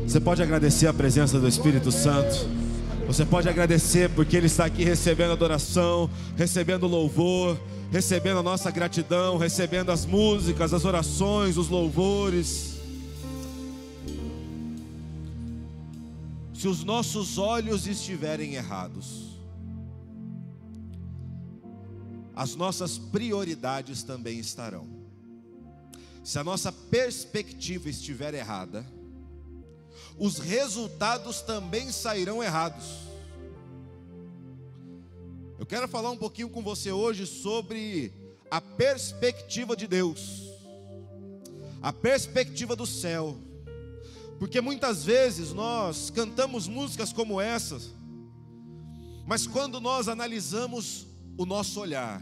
Você pode agradecer a presença do Espírito Santo. Você pode agradecer porque Ele está aqui recebendo adoração, recebendo louvor, recebendo a nossa gratidão, recebendo as músicas, as orações, os louvores. Se os nossos olhos estiverem errados, as nossas prioridades também estarão. Se a nossa perspectiva estiver errada, os resultados também sairão errados. Eu quero falar um pouquinho com você hoje sobre a perspectiva de Deus, a perspectiva do céu, porque muitas vezes nós cantamos músicas como essas, mas quando nós analisamos o nosso olhar,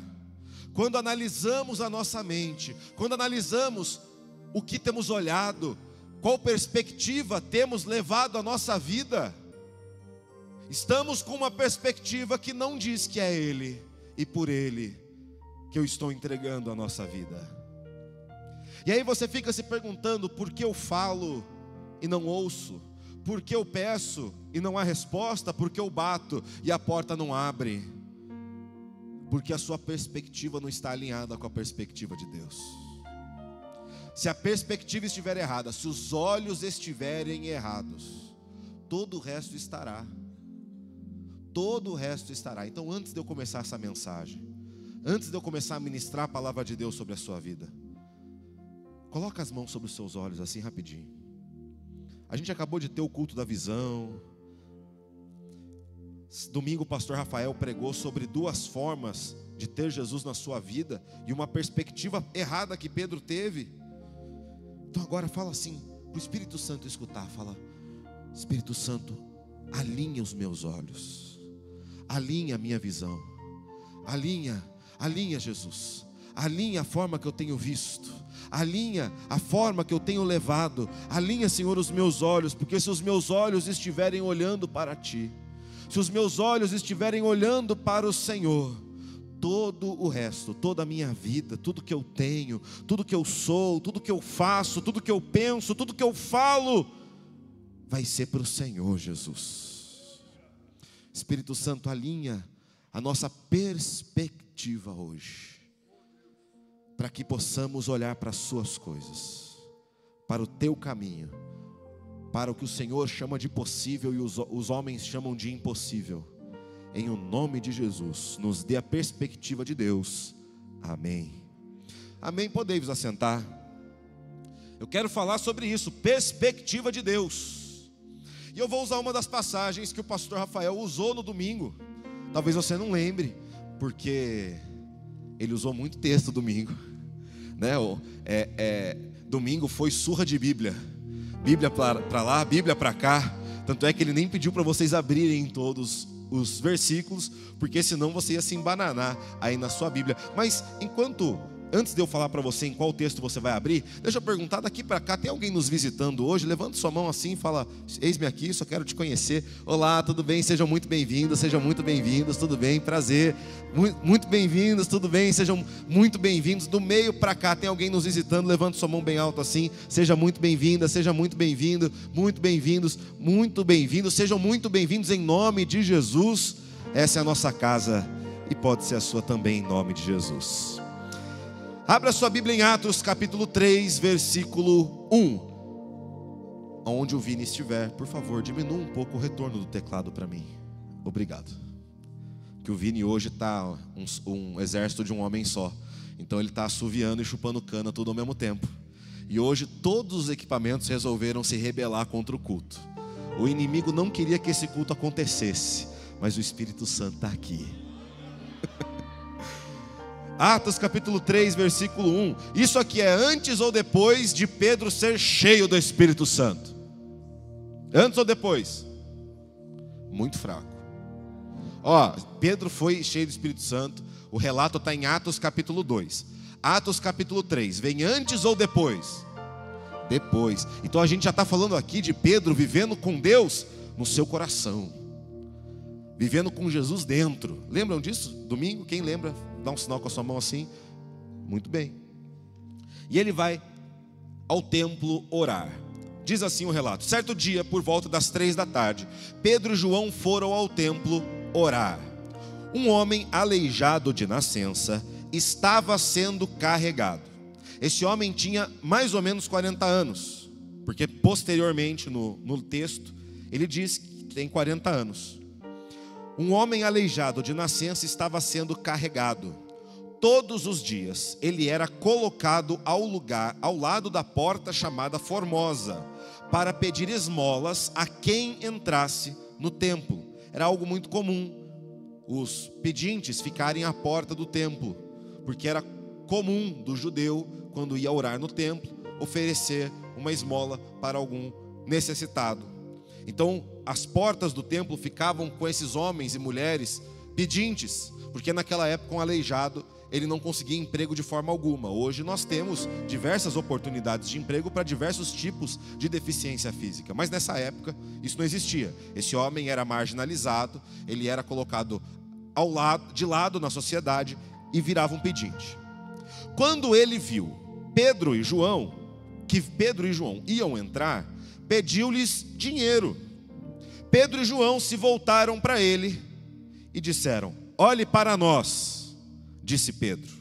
quando analisamos a nossa mente, quando analisamos o que temos olhado, qual perspectiva temos levado a nossa vida, estamos com uma perspectiva que não diz que é Ele e por Ele que eu estou entregando a nossa vida. E aí você fica se perguntando: por que eu falo e não ouço? Por que eu peço e não há resposta? Por que eu bato e a porta não abre? Porque a sua perspectiva não está alinhada com a perspectiva de Deus. Se a perspectiva estiver errada, se os olhos estiverem errados, todo o resto estará. Todo o resto estará. Então, antes de eu começar essa mensagem, antes de eu começar a ministrar a palavra de Deus sobre a sua vida, coloca as mãos sobre os seus olhos assim rapidinho. A gente acabou de ter o culto da visão. Domingo o pastor Rafael pregou sobre duas formas de ter Jesus na sua vida e uma perspectiva errada que Pedro teve. Então agora fala assim para o Espírito Santo escutar. Fala: Espírito Santo, alinha os meus olhos, alinha a minha visão, alinha Jesus, alinha a forma que eu tenho visto, alinha a forma que eu tenho levado, alinha, Senhor, os meus olhos, porque se os meus olhos estiverem olhando para Ti, se os meus olhos estiverem olhando para o Senhor, todo o resto, toda a minha vida, tudo que eu tenho, tudo que eu sou, tudo que eu faço, tudo que eu penso, tudo que eu falo, vai ser para o Senhor Jesus. Espírito Santo, alinha a nossa perspectiva hoje, para que possamos olhar para as suas coisas, para o teu caminho, para o que o Senhor chama de possível e os homens chamam de impossível. Em o nome de Jesus, nos dê a perspectiva de Deus. Amém. Amém. Podem vos assentar. Eu quero falar sobre isso, perspectiva de Deus. E eu vou usar uma das passagens que o pastor Rafael usou no domingo. Talvez você não lembre, porque ele usou muito texto domingo, né? Domingo foi surra de Bíblia. Bíblia para lá, Bíblia para cá. Tanto é que ele nem pediu para vocês abrirem todos os versículos, porque senão você ia se embananar aí na sua Bíblia. Mas antes de eu falar para você em qual texto você vai abrir, deixa eu perguntar daqui para cá: tem alguém nos visitando hoje? Levanta sua mão assim e fala: eis-me aqui, só quero te conhecer. Olá, tudo bem? Sejam muito bem-vindos, tudo bem? Prazer, muito bem-vindos, tudo bem? Sejam muito bem-vindos. Do meio para cá, tem alguém nos visitando? Levanta sua mão bem alto assim. Seja muito bem-vinda, seja muito bem-vindo, muito bem-vindos, sejam muito bem-vindos em nome de Jesus. Essa é a nossa casa e pode ser a sua também em nome de Jesus. Abra sua Bíblia em Atos capítulo 3, versículo 1. Onde o Vini estiver, por favor, diminua um pouco o retorno do teclado para mim. Obrigado. Que o Vini hoje está um exército de um homem só. Então ele está assoviando e chupando cana tudo ao mesmo tempo. E hoje todos os equipamentos resolveram se rebelar contra o culto. O inimigo não queria que esse culto acontecesse, mas o Espírito Santo está aqui. Atos capítulo 3, versículo 1. Isso aqui é antes ou depois de Pedro ser cheio do Espírito Santo? Antes ou depois? Muito fraco. Pedro foi cheio do Espírito Santo. O relato está em Atos capítulo 2. Atos capítulo 3, vem antes ou depois? Depois. Então a gente já está falando aqui de Pedro vivendo com Deus no seu coração, vivendo com Jesus dentro. Lembram disso? Domingo, quem lembra? Dá um sinal com a sua mão assim. Muito bem. E ele vai ao templo orar. diz assim o relato: certo dia, por volta das 3 da tarde, Pedro e João foram ao templo orar. Um homem aleijado de nascença estava sendo carregado. Esse homem tinha mais ou menos 40 anos, porque posteriormente no texto ele diz que tem 40 anos. Um homem aleijado de nascença estava sendo carregado. Todos os dias ele era colocado ao lado da porta chamada Formosa, para pedir esmolas a quem entrasse no templo. Era algo muito comum os pedintes ficarem à porta do templo, porque era comum do judeu, quando ia orar no templo, oferecer uma esmola para algum necessitado. Então as portas do templo ficavam com esses homens e mulheres pedintes, porque naquela época um aleijado ele não conseguia emprego de forma alguma. Hoje nós temos diversas oportunidades de emprego para diversos tipos de deficiência física, mas nessa época isso não existia. Esse homem era marginalizado, ele era colocado de lado na sociedade e virava um pedinte. Quando ele viu Pedro e João iam entrar, pediu-lhes dinheiro. Pedro e João se voltaram para ele e disseram: olhe para nós. Disse Pedro.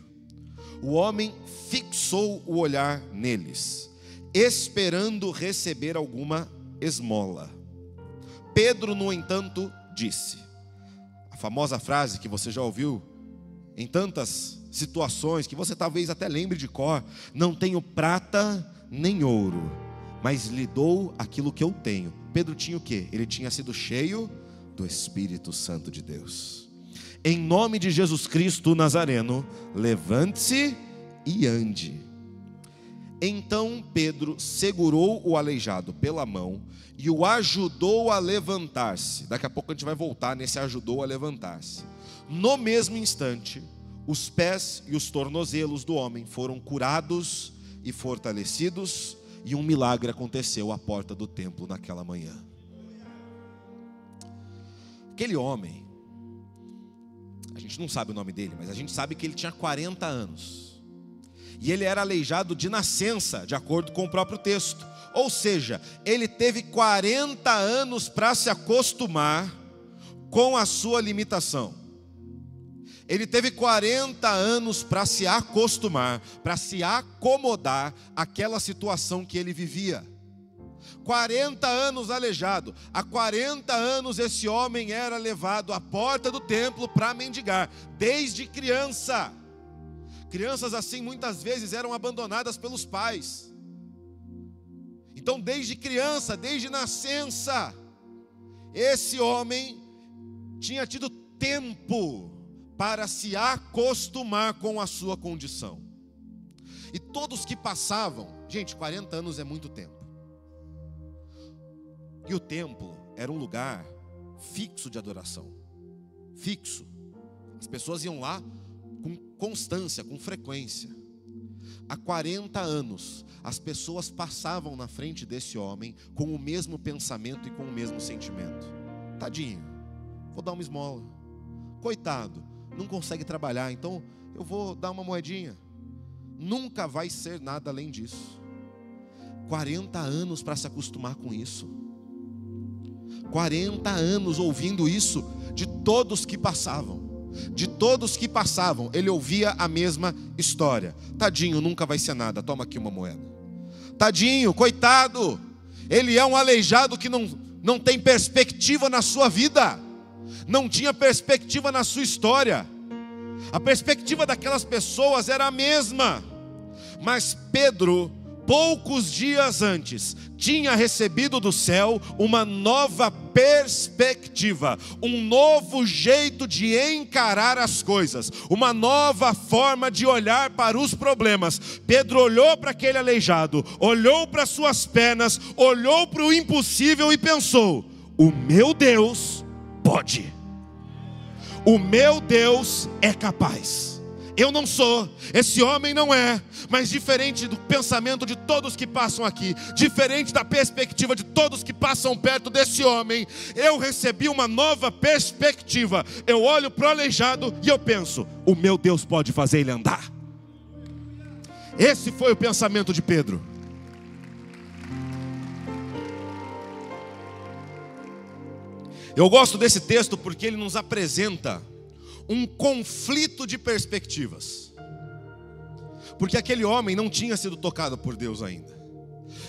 O homem fixou o olhar neles, esperando receber alguma esmola. Pedro, no entanto, disse, a famosa frase que você já ouviu em tantas situações, que você talvez até lembre de cor: não tenho prata nem ouro, mas lhe dou aquilo que eu tenho. Pedro tinha o quê? Ele tinha sido cheio do Espírito Santo de Deus. Em nome de Jesus Cristo Nazareno, levante-se e ande. Então Pedro segurou o aleijado pela mão e o ajudou a levantar-se. Daqui a pouco a gente vai voltar nesse ajudou a levantar-se. No mesmo instante, os pés e os tornozelos do homem foram curados e fortalecidos, e um milagre aconteceu à porta do templo naquela manhã. Aquele homem, a gente não sabe o nome dele, mas a gente sabe que ele tinha 40 anos. E ele era aleijado de nascença, de acordo com o próprio texto. Ou seja, ele teve 40 anos para se acostumar com a sua limitação. Ele teve 40 anos para se acostumar, para se acomodar àquela situação que ele vivia. 40 anos aleijado. Há 40 anos esse homem era levado à porta do templo para mendigar, desde criança. Crianças assim muitas vezes eram abandonadas pelos pais. Então desde criança, desde nascença, esse homem tinha tido tempo para se acostumar com a sua condição. E todos que passavam, gente, 40 anos é muito tempo. E o templo era um lugar fixo de adoração. Fixo. As pessoas iam lá com constância, com frequência. Há 40 anos, as pessoas passavam na frente desse homem com o mesmo pensamento e com o mesmo sentimento. Tadinho, vou dar uma esmola. Coitado, não consegue trabalhar, então eu vou dar uma moedinha. Nunca vai ser nada além disso. 40 anos para se acostumar com isso. 40 anos ouvindo isso de todos que passavam. De todos que passavam, ele ouvia a mesma história. Tadinho, nunca vai ser nada, toma aqui uma moeda. Tadinho, coitado, ele é um aleijado que não tem perspectiva na sua vida. Não tinha perspectiva na sua história. A perspectiva daquelas pessoas era a mesma. Mas Pedro, poucos dias antes, tinha recebido do céu uma nova perspectiva, um novo jeito de encarar as coisas, uma nova forma de olhar para os problemas. Pedro olhou para aquele aleijado, olhou para suas pernas, olhou para o impossível e pensou: o meu Deus pode, o meu Deus é capaz. Eu não sou, esse homem não é, mas diferente do pensamento de todos que passam aqui, diferente da perspectiva de todos que passam perto desse homem, eu recebi uma nova perspectiva. Eu olho para o aleijado e eu penso: o meu Deus pode fazer ele andar. Esse foi o pensamento de Pedro. Eu gosto desse texto porque ele nos apresenta um conflito de perspectivas. Porque aquele homem não tinha sido tocado por Deus ainda.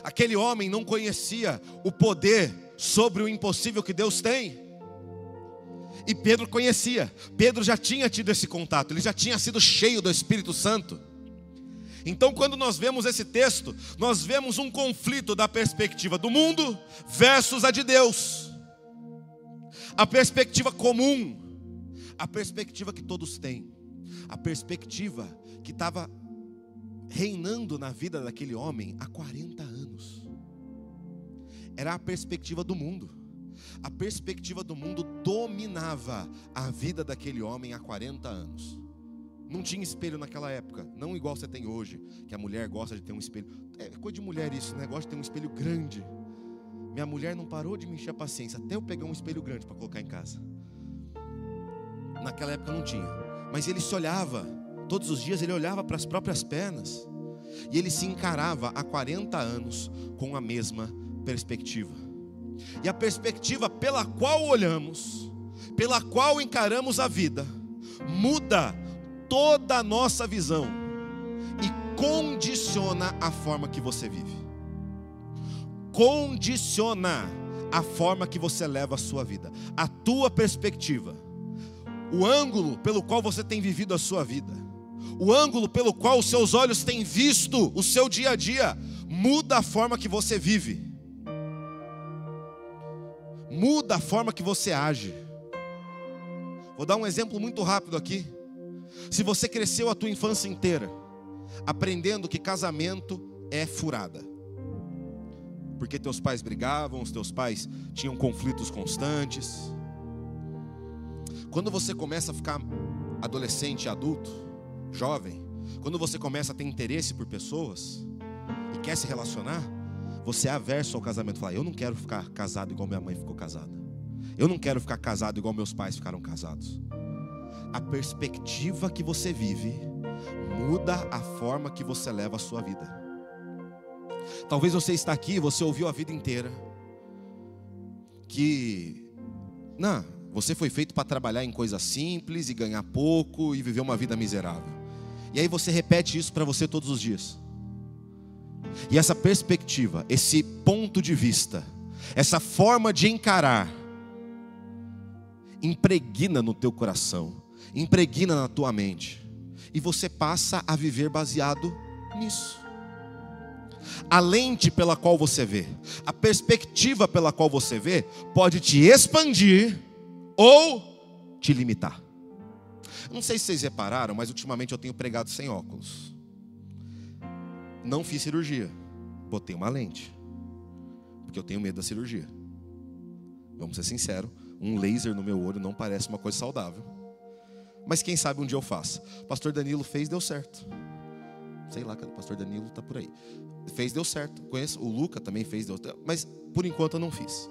Aquele homem não conhecia o poder sobre o impossível que Deus tem. E Pedro conhecia. Pedro já tinha tido esse contato, ele já tinha sido cheio do Espírito Santo. Então, quando nós vemos esse texto, nós vemos um conflito da perspectiva do mundo versus a de Deus. A perspectiva comum, a perspectiva que todos têm, a perspectiva que estava reinando na vida daquele homem há 40 anos. Era a perspectiva do mundo. A perspectiva do mundo dominava a vida daquele homem há 40 anos. Não tinha espelho naquela época, não igual você tem hoje, que a mulher gosta de ter um espelho. É coisa de mulher isso, né? Gosta de ter um espelho grande. Minha mulher não parou de me encher a paciência até eu pegar um espelho grande para colocar em casa. Naquela época não tinha. Mas ele se olhava, todos os dias ele olhava para as próprias pernas. E ele se encarava há 40 anos com a mesma perspectiva. E a perspectiva pela qual olhamos, pela qual encaramos a vida, muda toda a nossa visão e condiciona a forma que você vive. Condiciona a forma que você leva a sua vida. A tua perspectiva, o ângulo pelo qual você tem vivido a sua vida, o ângulo pelo qual os seus olhos têm visto o seu dia a dia, muda a forma que você vive. Muda a forma que você age. Vou dar um exemplo muito rápido aqui. Se você cresceu a tua infância inteira aprendendo que casamento é furada, porque teus pais brigavam, os teus pais tinham conflitos constantes. Quando você começa a ficar adolescente, adulto, jovem, quando você começa a ter interesse por pessoas e quer se relacionar, você é averso ao casamento. Fala, eu não quero ficar casado igual minha mãe ficou casada. Eu não quero ficar casado igual meus pais ficaram casados. A perspectiva que você vive muda a forma que você leva a sua vida. Talvez você está aqui, você ouviu a vida inteira que você foi feito para trabalhar em coisas simples e ganhar pouco e viver uma vida miserável. E aí você repete isso para você todos os dias. E essa perspectiva, esse ponto de vista, essa forma de encarar, impregna no teu coração, impregna na tua mente, e você passa a viver baseado nisso. A lente pela qual você vê, a perspectiva pela qual você vê, pode te expandir ou te limitar. Não sei se vocês repararam, mas ultimamente eu tenho pregado sem óculos. Não fiz cirurgia, botei uma lente, porque eu tenho medo da cirurgia. Vamos ser sinceros, um laser no meu olho não parece uma coisa saudável. Mas quem sabe um dia eu faço. O pastor Danilo fez, deu certo. Sei lá, o pastor Danilo está por aí. Fez, deu certo. Conheço, o Luca também fez, deu certo. Mas por enquanto eu não fiz.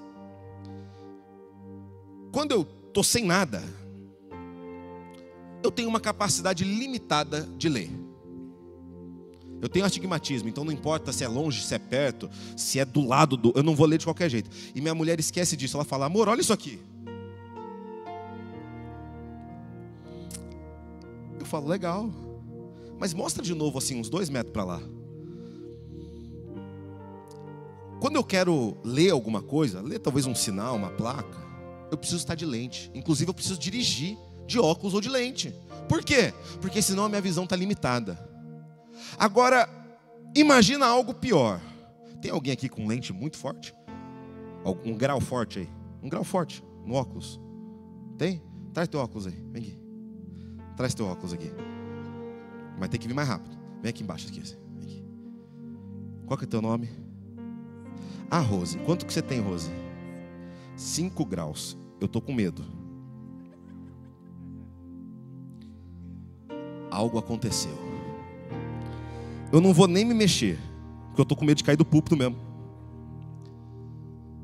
Quando eu estou sem nada, eu tenho uma capacidade limitada de ler. Eu tenho astigmatismo, então não importa se é longe, se é perto, se é do lado do... Eu não vou ler de qualquer jeito. E minha mulher esquece disso, ela fala, amor, olha isso aqui. Eu falo, legal. Mas mostra de novo assim, uns 2 metros para lá. Quando eu quero ler alguma coisa, ler talvez um sinal, uma placa, eu preciso estar de lente. Inclusive eu preciso dirigir de óculos ou de lente. Por quê? Porque senão a minha visão está limitada. Agora, imagina algo pior. Tem alguém aqui com lente muito forte? Um grau forte aí? Um grau forte no óculos? Tem? Traz teu óculos aí, vem aqui. Traz teu óculos aqui. Vai ter que vir mais rápido. Vem aqui embaixo, aqui. Vem aqui. Qual que é teu nome? Ah, Rose. Quanto que você tem, Rose? 5 graus. Eu tô com medo. Algo aconteceu. Eu não vou nem me mexer, porque eu tô com medo de cair do púlpito mesmo.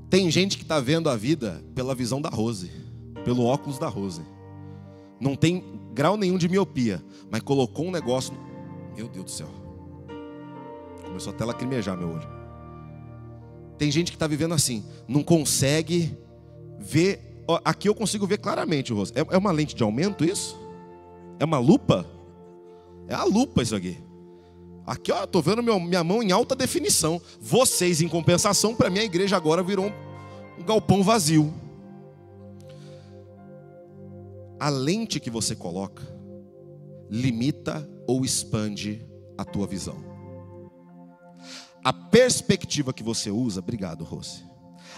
Tem gente que está vendo a vida pela visão da Rose, pelo óculos da Rose. Não tem grau nenhum de miopia, mas colocou um negócio. Meu Deus do céu. Começou até a lacrimejar meu olho. Tem gente que está vivendo assim, não consegue ver ó, aqui eu consigo ver claramente o rosto. É uma lente de aumento isso? É uma lupa? É a lupa isso aqui. Aqui, ó, estou vendo minha mão em alta definição. Vocês, em compensação, para mim a igreja agora virou um galpão vazio. A lente que você coloca limita ou expande a tua visão. A perspectiva que você usa, obrigado, Rose.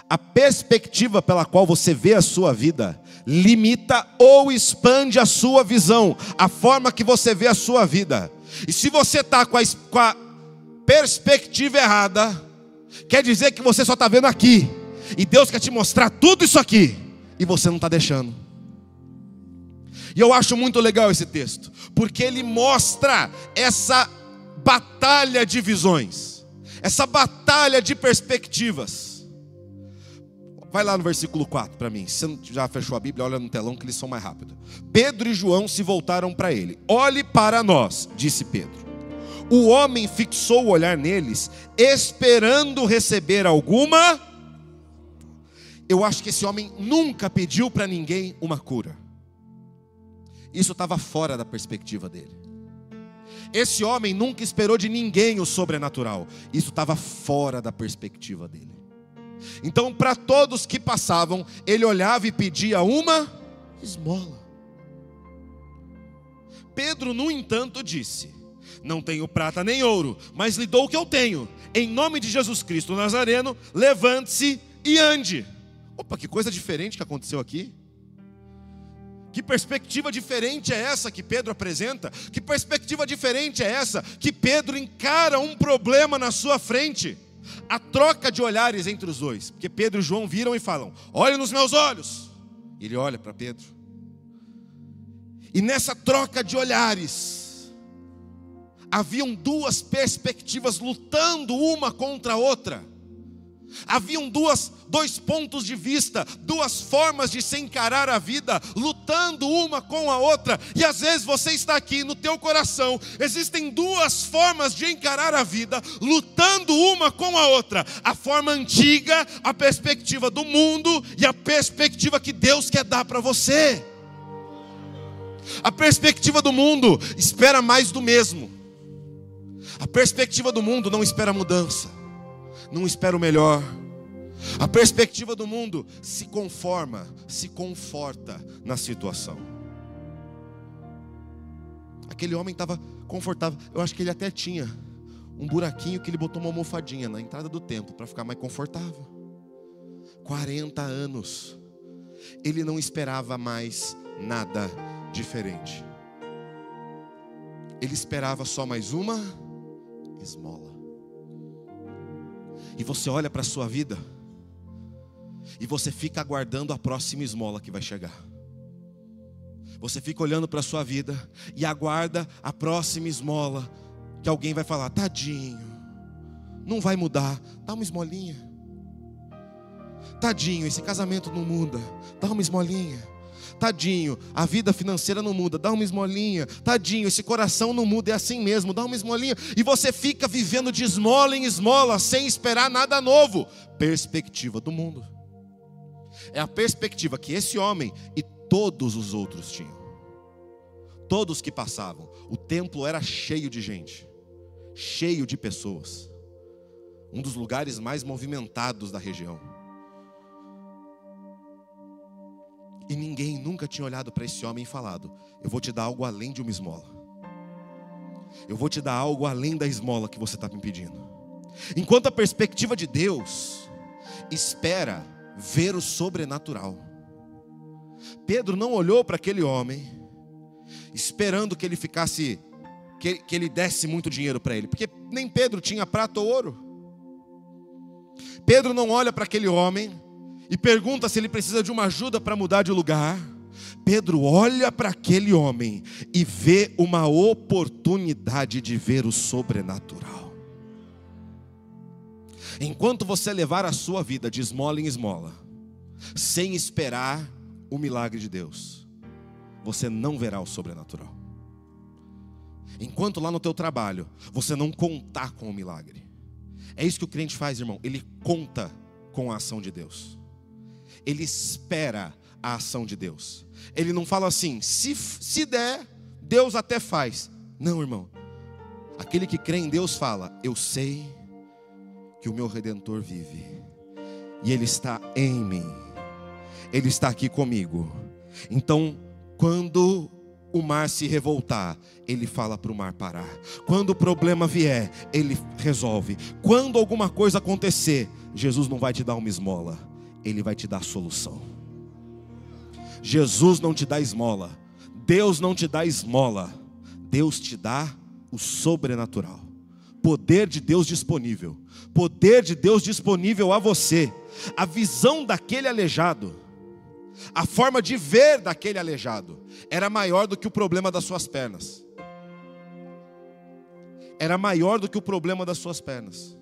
A perspectiva pela qual você vê a sua vida limita ou expande a sua visão, a forma que você vê a sua vida. E se você está com a perspectiva errada, quer dizer que você só está vendo aqui, e Deus quer te mostrar tudo isso aqui, e você não está deixando. E eu acho muito legal esse texto, porque ele mostra essa batalha de visões, essa batalha de perspectivas. Vai lá no versículo 4 para mim. Se você já fechou a Bíblia, olha no telão que eles são mais rápidos. Pedro e João se voltaram para ele. Olhe para nós, disse Pedro. O homem fixou o olhar neles, esperando receber alguma. Eu acho que esse homem nunca pediu para ninguém uma cura. Isso estava fora da perspectiva dele. Esse homem nunca esperou de ninguém o sobrenatural. Isso estava fora da perspectiva dele. Então, para todos que passavam, ele olhava e pedia uma esmola. Pedro, no entanto, disse: não tenho prata nem ouro, mas lhe dou o que eu tenho. Em nome de Jesus Cristo Nazareno, levante-se e ande. Opa, que coisa diferente que aconteceu aqui. Que perspectiva diferente é essa que Pedro apresenta? Que perspectiva diferente é essa que Pedro encara um problema na sua frente? A troca de olhares entre os dois, porque Pedro e João viram e falam: olhe nos meus olhos. Ele olha para Pedro, e nessa troca de olhares haviam duas perspectivas lutando uma contra a outra. Haviam dois pontos de vista, duas formas de se encarar a vida, lutando uma com a outra. E às vezes você está aqui no teu coração, existem duas formas de encarar a vida, lutando uma com a outra. A forma antiga, a perspectiva do mundo, e a perspectiva que Deus quer dar para você. A perspectiva do mundo espera mais do mesmo. A perspectiva do mundo não espera mudança, não espera o melhor. A perspectiva do mundo se conforma, se conforta na situação. Aquele homem estava confortável. Eu acho que ele até tinha um buraquinho que ele botou uma almofadinha na entrada do templo para ficar mais confortável. 40 anos. Ele não esperava mais nada diferente. Ele esperava só mais uma esmola. E você olha para a sua vida e você fica aguardando a próxima esmola que vai chegar. Você fica olhando para a sua vida e aguarda a próxima esmola que alguém vai falar: tadinho, não vai mudar, dá uma esmolinha. Tadinho, esse casamento não muda, dá uma esmolinha. Tadinho, a vida financeira não muda, dá uma esmolinha. Tadinho, esse coração não muda, é assim mesmo, dá uma esmolinha. E você fica vivendo de esmola em esmola, sem esperar nada novo. Perspectiva do mundo. É a perspectiva que esse homem e todos os outros tinham. Todos que passavam. O templo era cheio de gente, cheio de pessoas. Um dos lugares mais movimentados da região. E ninguém nunca tinha olhado para esse homem e falado: eu vou te dar algo além de uma esmola. Eu vou te dar algo além da esmola que você está me pedindo. Enquanto a perspectiva de Deus espera ver o sobrenatural. Pedro não olhou para aquele homem esperando que ele ficasse, que ele desse muito dinheiro para ele, porque nem Pedro tinha prata ou ouro. Pedro não olha para aquele homem e pergunta se ele precisa de uma ajuda para mudar de lugar. Pedro olha para aquele homem e vê uma oportunidade de ver o sobrenatural. Enquanto você levar a sua vida de esmola em esmola, sem esperar o milagre de Deus, você não verá o sobrenatural. Enquanto lá no teu trabalho você não contar com o milagre, é isso que o crente faz, irmão. Ele conta com a ação de Deus. Ele espera a ação de Deus. Ele não fala assim, se der, Deus até faz. Não, irmão. Aquele que crê em Deus fala, eu sei que o meu Redentor vive. E Ele está em mim. Ele está aqui comigo. Então, quando o mar se revoltar, Ele fala para o mar parar. Quando o problema vier, Ele resolve. Quando alguma coisa acontecer, Jesus não vai te dar uma esmola, Ele vai te dar a solução. Jesus não te dá esmola, Deus não te dá esmola, Deus te dá o sobrenatural. Poder de Deus disponível. Poder de Deus disponível a você. A visão daquele aleijado, a forma de ver daquele aleijado era maior do que o problema das suas pernas. Era maior do que o problema das suas pernas.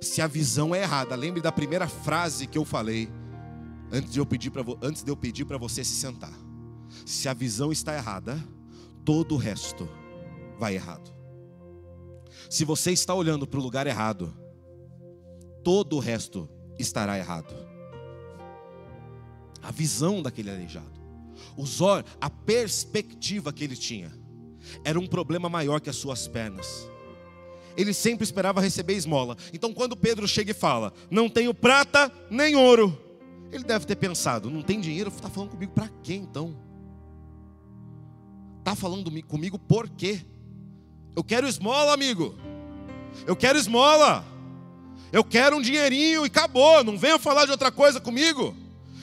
Se a visão é errada, lembre da primeira frase que eu falei antes de eu pedir para você se sentar. Se a visão está errada, todo o resto vai errado. Se você está olhando para o lugar errado, todo o resto estará errado. A visão daquele aleijado, a perspectiva que ele tinha, era um problema maior que as suas pernas. Ele sempre esperava receber esmola. Então quando Pedro chega e fala, não tenho prata nem ouro, ele deve ter pensado, não tem dinheiro, está falando comigo para quê então? Está falando comigo por quê? Eu quero esmola, amigo. Eu quero esmola. Eu quero um dinheirinho e acabou. Não venha falar de outra coisa comigo.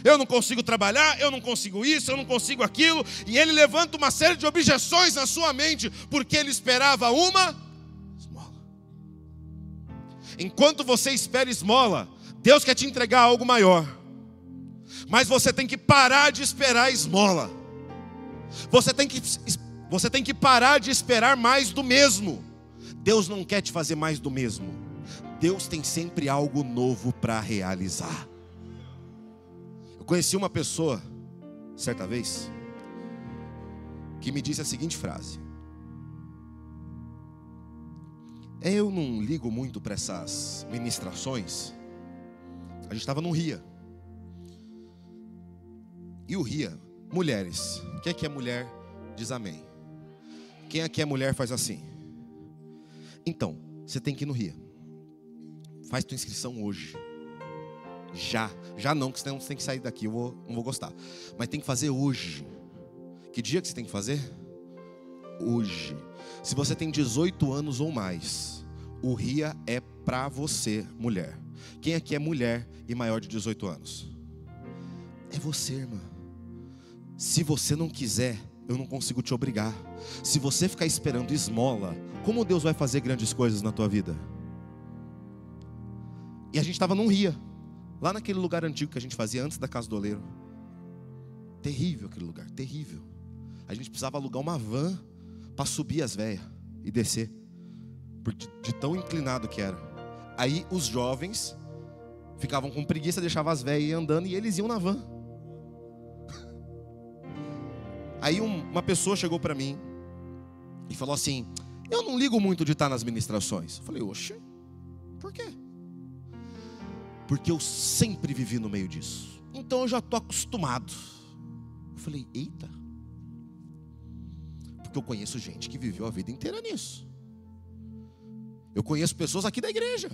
Eu não consigo trabalhar, eu não consigo isso, eu não consigo aquilo. E ele levanta uma série de objeções na sua mente, porque ele esperava uma esmola. Enquanto você espera esmola, Deus quer te entregar algo maior. Mas você tem que parar de esperar a esmola. Você tem que parar de esperar mais do mesmo. Deus não quer te fazer mais do mesmo. Deus tem sempre algo novo para realizar. Eu conheci uma pessoa, certa vez, que me disse a seguinte frase: eu não ligo muito para essas ministrações. A gente estava num RIA. E o RIA, mulheres. Quem aqui é mulher, diz amém. Quem aqui é mulher, faz assim. Então, você tem que ir no RIA. Faz tua inscrição hoje. Já não, que senão você tem que sair daqui, não vou gostar. Mas tem que fazer hoje. Que dia que você tem que fazer? Hoje. Se você tem 18 anos ou mais, o RIA é pra você, mulher. Quem aqui é mulher e maior de 18 anos? É você, irmã. Se você não quiser, eu não consigo te obrigar. Se você ficar esperando esmola, como Deus vai fazer grandes coisas na tua vida? E a gente estava num RIA, lá naquele lugar antigo que a gente fazia antes da Casa do Oleiro. Terrível aquele lugar, terrível. A gente precisava alugar uma van para subir as velhas e descer, de tão inclinado que era. Aí os jovens ficavam com preguiça, deixavam as velhas andando e eles iam na van. Aí uma pessoa chegou para mim e falou assim: eu não ligo muito de estar nas ministrações. Eu falei: oxe, por quê? Porque eu sempre vivi no meio disso. Então eu já estou acostumado. Eu falei: eita. Porque eu conheço gente que viveu a vida inteira nisso. Eu conheço pessoas aqui da igreja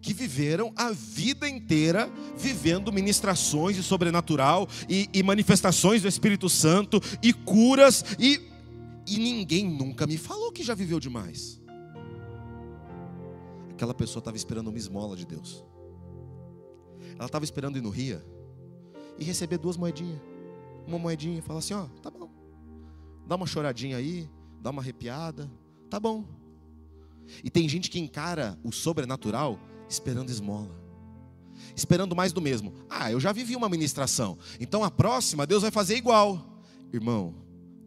que viveram a vida inteira vivendo ministrações de sobrenatural e manifestações do Espírito Santo e curas e ninguém nunca me falou que já viveu demais. Aquela pessoa estava esperando uma esmola de Deus. Ela estava esperando ir no RIA e receber 2 moedinhas. Uma moedinha e falar assim: ó, tá bom. Dá uma choradinha aí, dá uma arrepiada, tá bom. E tem gente que encara o sobrenatural esperando esmola, esperando mais do mesmo. Ah, eu já vivi uma ministração, então a próxima Deus vai fazer igual. Irmão,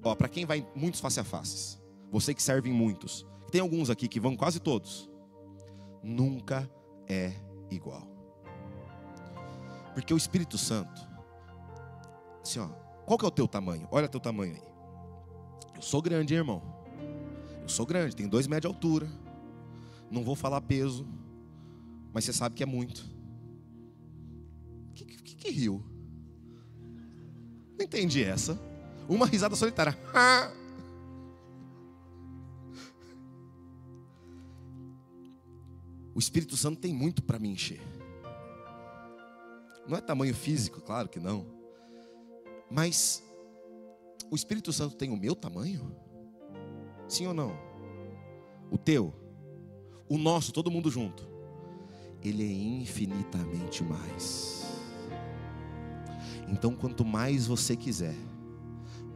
ó, para quem vai em muitos face a faces, você que serve em muitos, tem alguns aqui que vão quase todos, nunca é igual. Porque o Espírito Santo, assim, ó, qual que é o teu tamanho? Olha o teu tamanho aí. Eu sou grande, hein, irmão. Eu sou grande, tenho 2 metros de altura. Não vou falar peso, mas você sabe que é muito. Que riu? Não entendi essa. Uma risada solitária. O Espírito Santo tem muito para me encher. Não é tamanho físico, claro que não. Mas o Espírito Santo tem o meu tamanho? Sim ou não? O teu? O nosso, todo mundo junto? Ele é infinitamente mais. Então, quanto mais você quiser,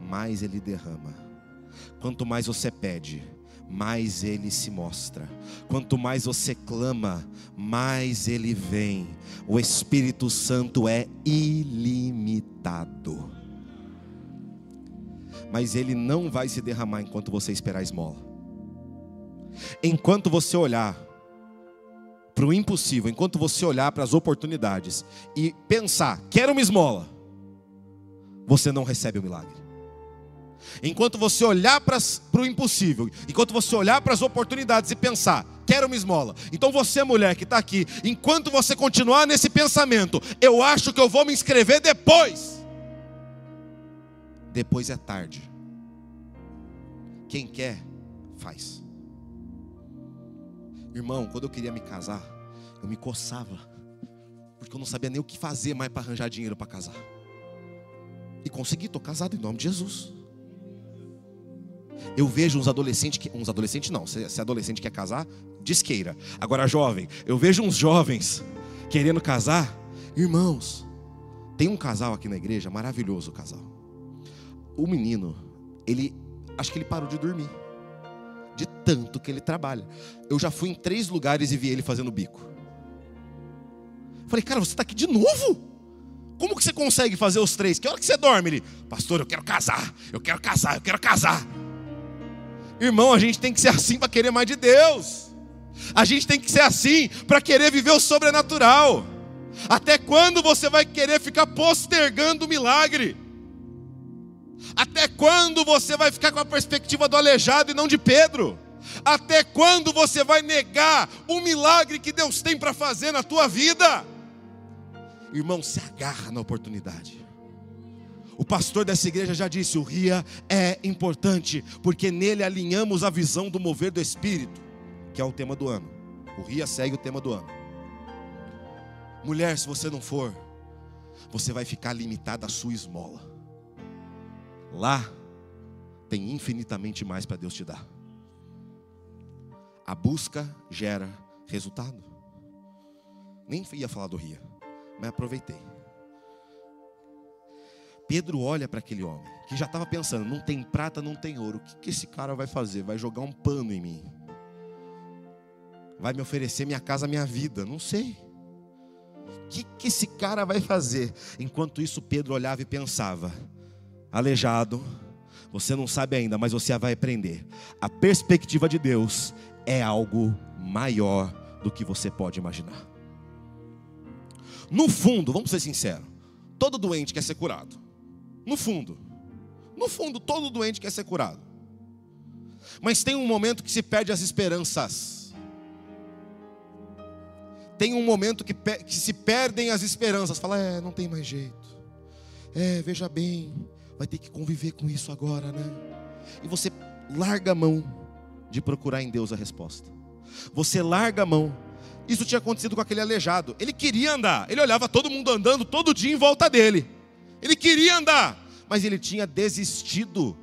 mais Ele derrama. Quanto mais você pede, mais Ele se mostra. Quanto mais você clama, mais Ele vem. O Espírito Santo é ilimitado. Mas Ele não vai se derramar enquanto você esperar a esmola. Enquanto você olhar para o impossível, enquanto você olhar para as oportunidades e pensar, quero uma esmola, você não recebe o milagre. Enquanto você olhar para o impossível, enquanto você olhar para as oportunidades e pensar, quero uma esmola. Então você, mulher que está aqui, enquanto você continuar nesse pensamento, eu acho que eu vou me inscrever depois. Depois é tarde. Quem quer, faz. Irmão, quando eu queria me casar, eu me coçava, porque eu não sabia nem o que fazer mais para arranjar dinheiro para casar. E consegui, estou casado em nome de Jesus. Eu vejo uns adolescentes não, se adolescente quer casar, desqueira. Agora jovem, eu vejo uns jovens querendo casar. Irmãos, tem um casal aqui na igreja, maravilhoso o casal. O menino, acho que ele parou de dormir, de tanto que ele trabalha. Eu já fui em 3 lugares e vi ele fazendo bico. Falei, cara, você está aqui de novo? Como que você consegue fazer os 3? Que hora que você dorme? Ele, pastor, eu quero casar. Irmão, a gente tem que ser assim para querer mais de Deus. A gente tem que ser assim para querer viver o sobrenatural. Até quando você vai querer ficar postergando o milagre? Até quando você vai ficar com a perspectiva do aleijado e não de Pedro? Até quando você vai negar o milagre que Deus tem para fazer na tua vida? Irmão, se agarra na oportunidade. O pastor dessa igreja já disse, o RIA é importante, porque nele alinhamos a visão do mover do Espírito, que é o tema do ano. O RIA segue o tema do ano. Mulher, se você não for, você vai ficar limitada à sua esmola. Lá tem infinitamente mais para Deus te dar. A busca gera resultado. Nem ia falar do RIA, mas aproveitei. Pedro olha para aquele homem, que já estava pensando, não tem prata, não tem ouro. O que esse cara vai fazer? Vai jogar um pano em mim? Vai me oferecer minha casa, minha vida? Não sei. O que esse cara vai fazer? Enquanto isso, Pedro olhava e pensava, aleijado, você não sabe ainda, mas você vai aprender. A perspectiva de Deus é algo maior do que você pode imaginar. No fundo, vamos ser sinceros, todo doente quer ser curado. No fundo, todo doente quer ser curado. Mas tem um momento que se perde as esperanças. Tem um momento que se perdem as esperanças. Fala, não tem mais jeito. Veja bem, vai ter que conviver com isso agora, né? E você larga a mão de procurar em Deus a resposta. Você larga a mão. Isso tinha acontecido com aquele aleijado. Ele queria andar. Ele olhava todo mundo andando todo dia em volta dele. Ele queria andar, mas ele tinha desistido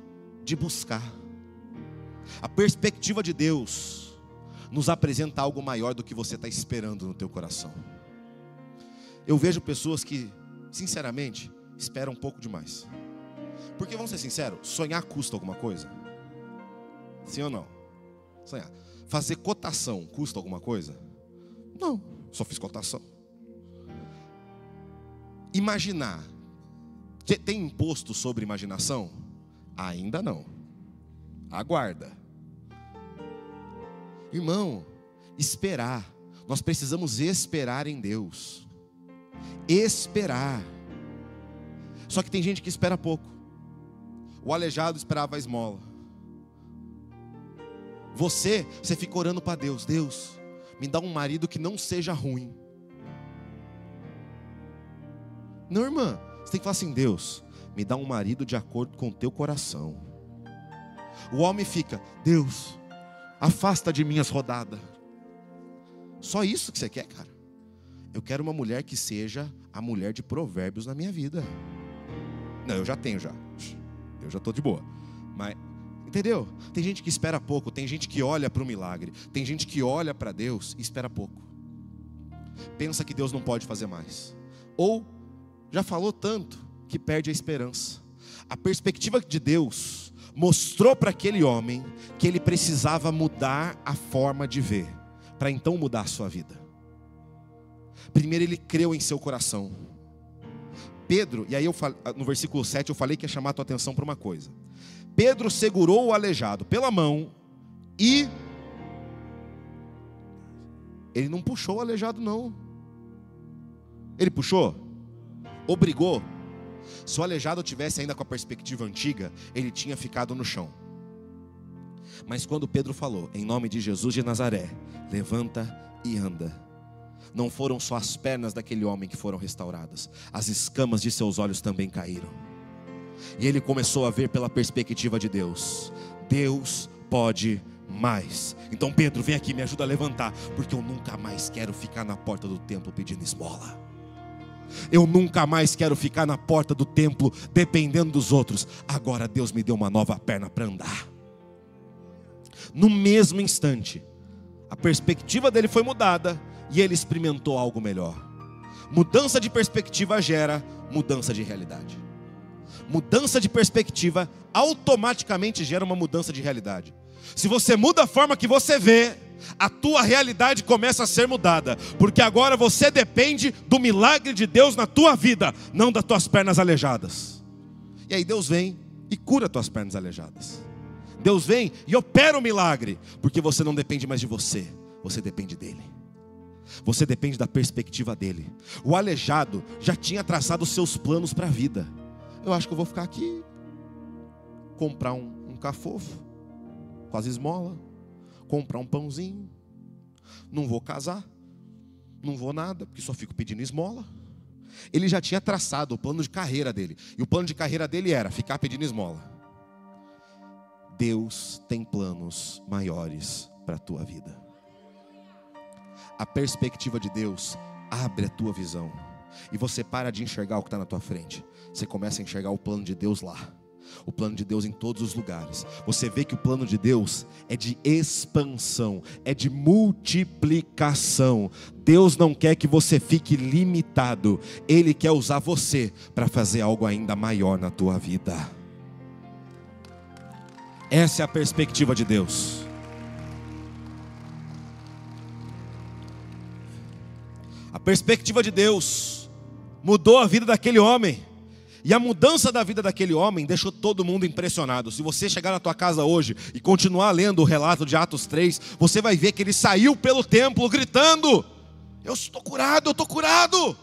de buscar. A perspectiva de Deus nos apresenta algo maior do que você está esperando no teu coração. Eu vejo pessoas que, sinceramente, esperam um pouco demais. Porque, vamos ser sinceros, sonhar custa alguma coisa? Sim ou não? Sonhar. Fazer cotação custa alguma coisa? Não, só fiz cotação. Imaginar. Tem imposto sobre imaginação? Ainda não. Aguarda. Irmão, esperar. Nós precisamos esperar em Deus. Esperar. Só que tem gente que espera pouco. O aleijado esperava a esmola. Você fica orando para Deus. Deus, me dá um marido que não seja ruim. Não, irmã. Você tem que falar assim, Deus, me dá um marido de acordo com o teu coração. O homem fica: Deus, afasta de mim as rodadas. Só isso que você quer, cara? Eu quero uma mulher que seja a mulher de Provérbios na minha vida. Não, eu já tenho já. Eu já estou de boa. Mas, entendeu? Tem gente que espera pouco, tem gente que olha para o milagre, tem gente que olha para Deus e espera pouco. Pensa que Deus não pode fazer mais. Ou já falou tanto que perde a esperança. A perspectiva de Deus mostrou para aquele homem que ele precisava mudar a forma de ver, para então mudar a sua vida. Primeiro ele creu em seu coração. Pedro, e aí no versículo 7 eu falei que ia chamar a tua atenção para uma coisa. Pedro segurou o aleijado pela mão e ele não puxou o aleijado não. Ele puxou? Obrigou? Se o aleijado tivesse ainda com a perspectiva antiga, ele tinha ficado no chão. Mas quando Pedro falou, em nome de Jesus de Nazaré, levanta e anda, não foram só as pernas daquele homem que foram restauradas, as escamas de seus olhos também caíram. E ele começou a ver pela perspectiva de Deus. Deus pode mais. Então Pedro, vem aqui, me ajuda a levantar, porque eu nunca mais quero ficar na porta do templo pedindo esmola. Eu nunca mais quero ficar na porta do templo dependendo dos outros. Agora Deus me deu uma nova perna para andar. No mesmo instante, a perspectiva dele foi mudada e ele experimentou algo melhor. Mudança de perspectiva gera mudança de realidade. Mudança de perspectiva automaticamente gera uma mudança de realidade. Se você muda a forma que você vê, a tua realidade começa a ser mudada, porque agora você depende do milagre de Deus na tua vida, não das tuas pernas aleijadas. E aí Deus vem e cura as tuas pernas aleijadas. Deus vem e opera o milagre, porque você não depende mais de você, você depende dele. Você depende da perspectiva dele. O aleijado já tinha traçado os seus planos para a vida. Eu acho que eu vou ficar aqui, comprar um cafofo com as esmolas, comprar um pãozinho, não vou casar, não vou nada, porque só fico pedindo esmola. Ele já tinha traçado o plano de carreira dele, e o plano de carreira dele era ficar pedindo esmola. Deus tem planos maiores para a tua vida. A perspectiva de Deus abre a tua visão, e você para de enxergar o que está na tua frente, você começa a enxergar o plano de Deus lá. O plano de Deus em todos os lugares. Você vê que o plano de Deus é de expansão, é de multiplicação. Deus não quer que você fique limitado. Ele quer usar você para fazer algo ainda maior na tua vida. Essa é a perspectiva de Deus. A perspectiva de Deus mudou a vida daquele homem. E a mudança da vida daquele homem deixou todo mundo impressionado. Se você chegar na tua casa hoje e continuar lendo o relato de Atos 3, você vai ver que ele saiu pelo templo gritando: eu estou curado, eu estou curado.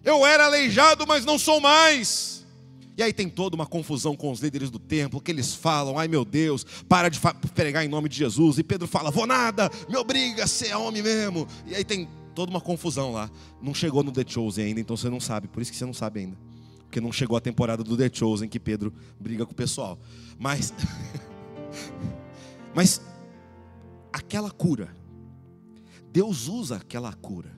Eu era aleijado, mas não sou mais. E aí tem toda uma confusão com os líderes do templo, que eles falam: ai meu Deus, para de pregar em nome de Jesus. E Pedro fala: vou nada, me obriga a ser homem mesmo. E aí tem toda uma confusão lá. Não chegou no The Chosen ainda, então você não sabe, por isso que você não sabe ainda. Porque não chegou a temporada do The Chosen que Pedro briga com o pessoal. Mas aquela cura, Deus usa aquela cura,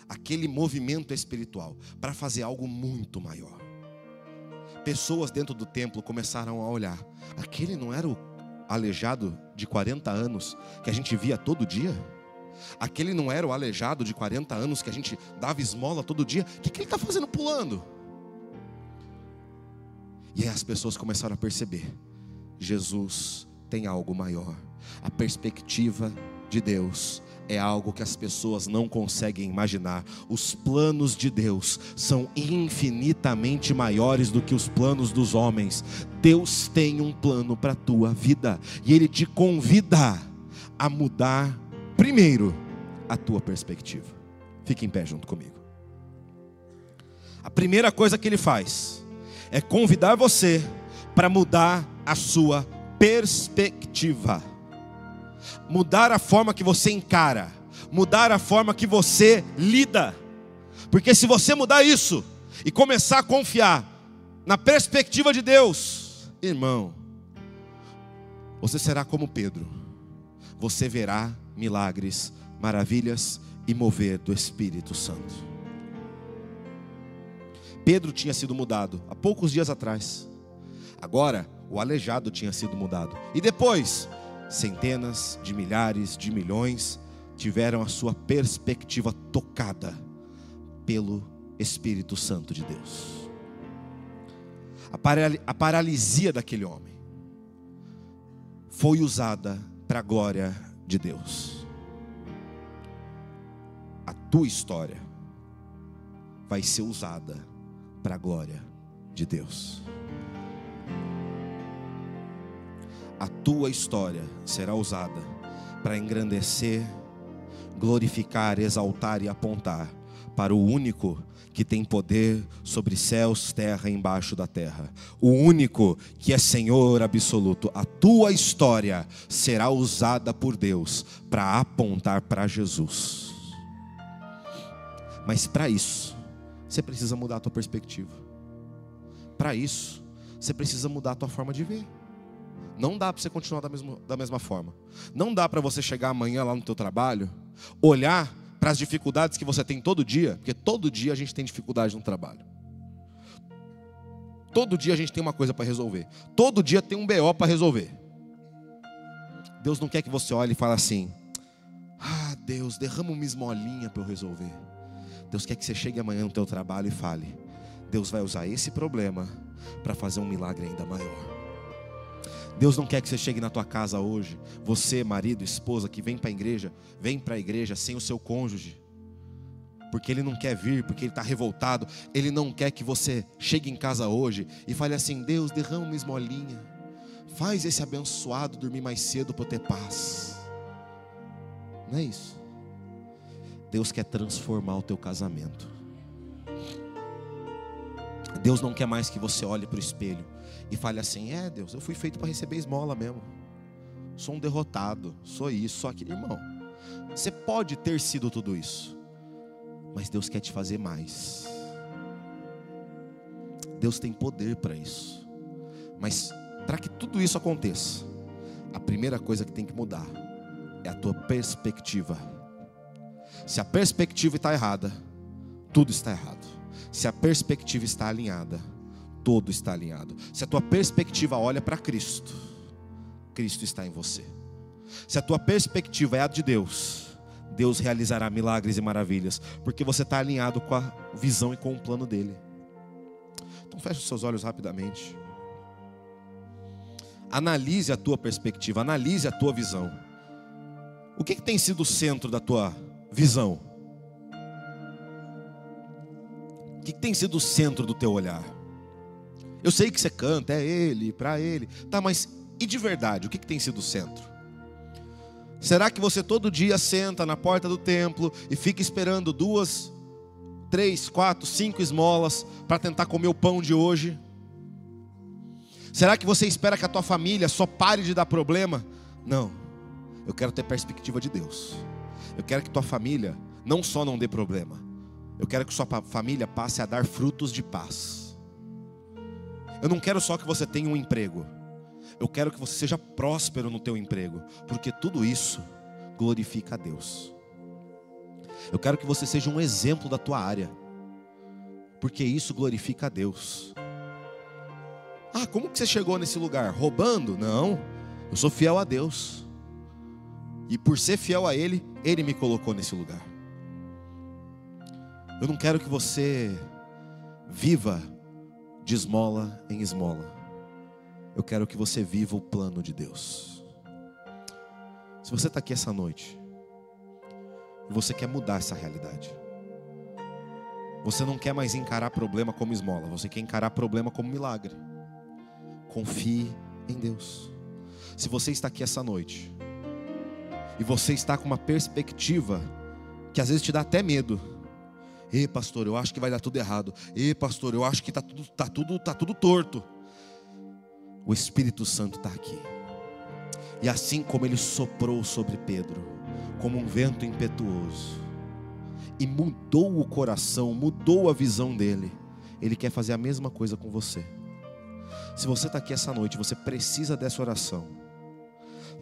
aquele movimento espiritual, para fazer algo muito maior. Pessoas dentro do templo começaram a olhar: aquele não era o aleijado de 40 anos que a gente via todo dia? Aquele não era o aleijado de 40 anos que a gente dava esmola todo dia? O que ele está fazendo pulando? E aí as pessoas começaram a perceber: Jesus tem algo maior. A perspectiva de Deus é algo que as pessoas não conseguem imaginar. Os planos de Deus são infinitamente maiores do que os planos dos homens. Deus tem um plano para a tua vida, e Ele te convida a mudar primeiro a tua perspectiva. Fique em pé junto comigo. A primeira coisa que Ele faz é convidar você para mudar a sua perspectiva. Mudar a forma que você encara. Mudar a forma que você lida. Porque se você mudar isso e começar a confiar na perspectiva de Deus, irmão, você será como Pedro. Você verá milagres, maravilhas e mover do Espírito Santo. Pedro tinha sido mudado há poucos dias atrás. Agora, o aleijado tinha sido mudado. E depois, centenas de milhares de milhões tiveram a sua perspectiva tocada pelo Espírito Santo de Deus. A paralisia daquele homem foi usada para a glória de Deus. A tua história vai ser usada para a glória de Deus. A tua história será usada para engrandecer, glorificar, exaltar e apontar para o único que tem poder sobre céus, terra e embaixo da terra. O único que é Senhor absoluto. A tua história será usada por Deus para apontar para Jesus. Mas para isso, você precisa mudar a tua perspectiva. Para isso, você precisa mudar a tua forma de ver. Não dá para você continuar da mesma forma. Não dá para você chegar amanhã lá no teu trabalho, olhar para as dificuldades que você tem todo dia, porque todo dia a gente tem dificuldade no trabalho. Todo dia a gente tem uma coisa para resolver. Todo dia tem um BO para resolver. Deus não quer que você olhe e fale assim: ah, Deus, derrama uma esmolinha para eu resolver. Deus quer que você chegue amanhã no teu trabalho e fale: Deus vai usar esse problema para fazer um milagre ainda maior. Deus não quer que você chegue na tua casa hoje, você, marido, esposa, que vem para a igreja sem o seu cônjuge, porque ele não quer vir, porque ele está revoltado. Ele não quer que você chegue em casa hoje e fale assim: Deus, derrama uma esmolinha, faz esse abençoado dormir mais cedo para eu ter paz. Não é isso. Deus quer transformar o teu casamento. Deus não quer mais que você olhe para o espelho e fale assim: é, Deus, eu fui feito para receber esmola mesmo. Sou um derrotado, sou isso, sou aquilo. Irmão, você pode ter sido tudo isso, mas Deus quer te fazer mais. Deus tem poder para isso. Mas para que tudo isso aconteça, a primeira coisa que tem que mudar é a tua perspectiva. Se a perspectiva está errada, tudo está errado. Se a perspectiva está alinhada, todo está alinhado. Se a tua perspectiva olha para Cristo, Cristo está em você. Se a tua perspectiva é a de Deus, Deus realizará milagres e maravilhas, porque você está alinhado com a visão e com o plano dele. Então feche os seus olhos rapidamente. Analise a tua perspectiva, analise a tua visão. O que tem sido o centro da tua visão? O que tem sido o centro do teu olhar? Eu sei que você canta, é Ele, para Ele. Tá, mas e de verdade, o que tem sido o centro? Será que você todo dia senta na porta do templo e fica esperando 2, 3, 4, 5 esmolas para tentar comer o pão de hoje? Será que você espera que a tua família só pare de dar problema? Não, eu quero ter perspectiva de Deus. Eu quero que tua família não só não dê problema, eu quero que sua família passe a dar frutos de paz. Eu não quero só que você tenha um emprego, eu quero que você seja próspero no teu emprego, porque tudo isso glorifica a Deus. Eu quero que você seja um exemplo da tua área, porque isso glorifica a Deus. Ah, como que você chegou nesse lugar? Roubando? Não, eu sou fiel a Deus, e por ser fiel a Ele, Ele me colocou nesse lugar. Eu não quero que você viva de esmola em esmola. Eu quero que você viva o plano de Deus. Se você está aqui essa noite e você quer mudar essa realidade, você não quer mais encarar problema como esmola, você quer encarar problema como milagre. Confie em Deus. Se você está aqui essa noite e você está com uma perspectiva que às vezes te dá até medo. Ei, pastor, eu acho que vai dar tudo errado. Ei, pastor, eu acho que tá tudo torto. O Espírito Santo está aqui. E assim como ele soprou sobre Pedro, como um vento impetuoso, e mudou o coração, mudou a visão dele, Ele quer fazer a mesma coisa com você. Se você está aqui essa noite, você precisa dessa oração.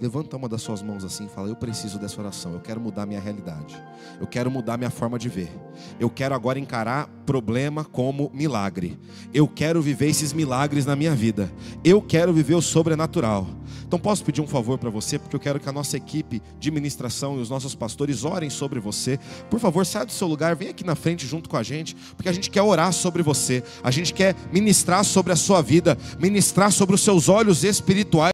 Levanta uma das suas mãos assim e fala: eu preciso dessa oração, eu quero mudar minha realidade, eu quero mudar minha forma de ver, eu quero agora encarar problema como milagre, eu quero viver esses milagres na minha vida, eu quero viver o sobrenatural. Então posso pedir um favor para você, porque eu quero que a nossa equipe de ministração e os nossos pastores orem sobre você. Por favor, saia do seu lugar, vem aqui na frente junto com a gente, porque a gente quer orar sobre você, a gente quer ministrar sobre a sua vida, ministrar sobre os seus olhos espirituais.